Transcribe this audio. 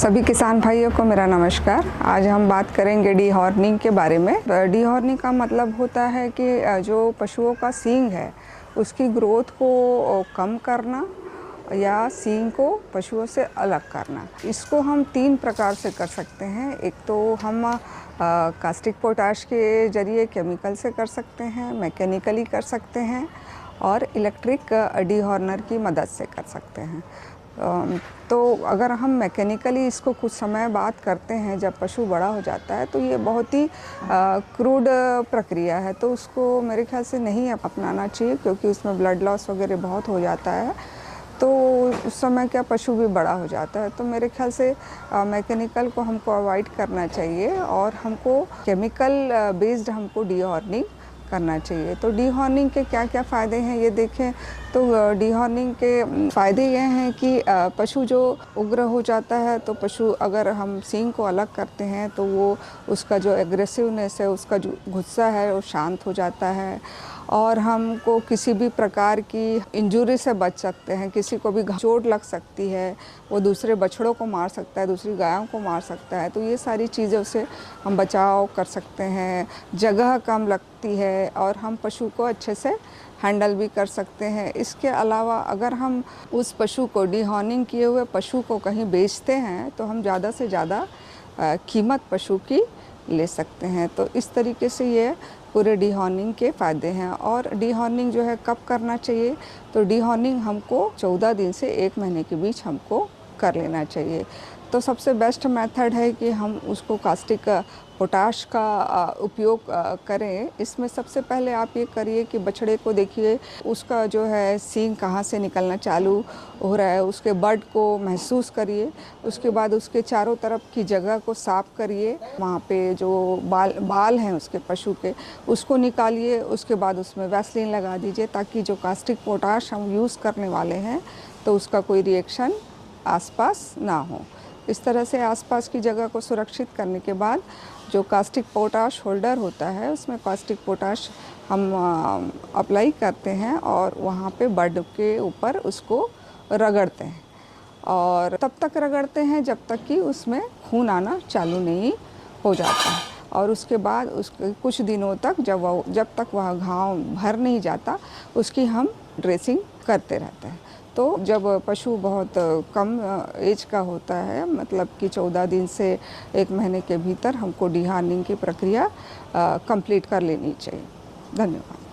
सभी किसान भाइयों को मेरा नमस्कार। आज हम बात करेंगे डीहॉर्निंग के बारे में। डीहॉर्निंग का मतलब होता है कि जो पशुओं का सींग है उसकी ग्रोथ को कम करना या सींग को पशुओं से अलग करना। इसको हम 3 प्रकार से कर सकते हैं। एक तो हम कास्टिक पोटाश के ज़रिए केमिकल से कर सकते हैं, मैकेनिकली कर सकते हैं और इलेक्ट्रिक डीहॉर्नर की मदद से कर सकते हैं। तो अगर हम मैकेनिकली इसको कुछ समय बाद करते हैं, जब पशु बड़ा हो जाता है, तो ये बहुत ही क्रूड प्रक्रिया है, तो उसको मेरे ख्याल से नहीं अपनाना चाहिए, क्योंकि उसमें ब्लड लॉस वगैरह बहुत हो जाता है। तो उस समय क्या पशु भी बड़ा हो जाता है। तो मेरे ख्याल से मैकेनिकल को हमको अवॉइड करना चाहिए और हमको केमिकल बेस्ड हमको डीहॉर्निंग करना चाहिए। तो डीहॉर्निंग के क्या क्या फ़ायदे हैं ये देखें तो डीहॉर्निंग के फ़ायदे ये हैं कि पशु जो उग्र हो जाता है, तो पशु अगर हम सींग को अलग करते हैं तो वो उसका जो एग्रेसिवनेस है, उसका जो गुस्सा है वो शांत हो जाता है और हमको किसी भी प्रकार की इंजरी से बच सकते हैं। किसी को भी चोट लग सकती है, वो दूसरे बछड़ों को मार सकता है, दूसरी गायों को मार सकता है, तो ये सारी चीज़ों से हम बचाव कर सकते हैं। जगह कम लगती है और हम पशु को अच्छे से हैंडल भी कर सकते हैं। इसके अलावा अगर हम उस पशु को डीहॉर्निंग किए हुए पशु को कहीं बेचते हैं तो हम ज़्यादा से ज़्यादा कीमत पशु की ले सकते हैं। तो इस तरीके से ये पूरे डीहॉर्निंग के फ़ायदे हैं। और डीहॉर्निंग जो है कब करना चाहिए, तो डीहॉर्निंग हमको 14 दिन से 1 महीने के बीच हमको कर लेना चाहिए। तो सबसे बेस्ट मेथड है कि हम उसको कास्टिक पोटाश का उपयोग करें। इसमें सबसे पहले आप ये करिए कि बछड़े को देखिए, उसका जो है सींग कहाँ से निकलना चालू हो रहा है, उसके बड को महसूस करिए। उसके बाद उसके चारों तरफ की जगह को साफ करिए, वहाँ पे जो बाल हैं उसके पशु के उसको निकालिए। उसके बाद उसमें वैसलीन लगा दीजिए, ताकि जो कास्टिक पोटाश हम यूज़ करने वाले हैं तो उसका कोई रिएक्शन आसपास ना हो। इस तरह से आसपास की जगह को सुरक्षित करने के बाद जो कास्टिक पोटाश होल्डर होता है उसमें कास्टिक पोटाश हम अप्लाई करते हैं और वहाँ पे बड के ऊपर उसको रगड़ते हैं और तब तक रगड़ते हैं जब तक कि उसमें खून आना चालू नहीं हो जाता है। और उसके बाद उसके कुछ दिनों तक जब तक वह घाव भर नहीं जाता उसकी हम ड्रेसिंग करते रहते हैं। तो जब पशु बहुत कम एज का होता है, मतलब कि 14 दिन से 1 महीने के भीतर हमको डीहॉर्निंग की प्रक्रिया कंप्लीट कर लेनी चाहिए। धन्यवाद।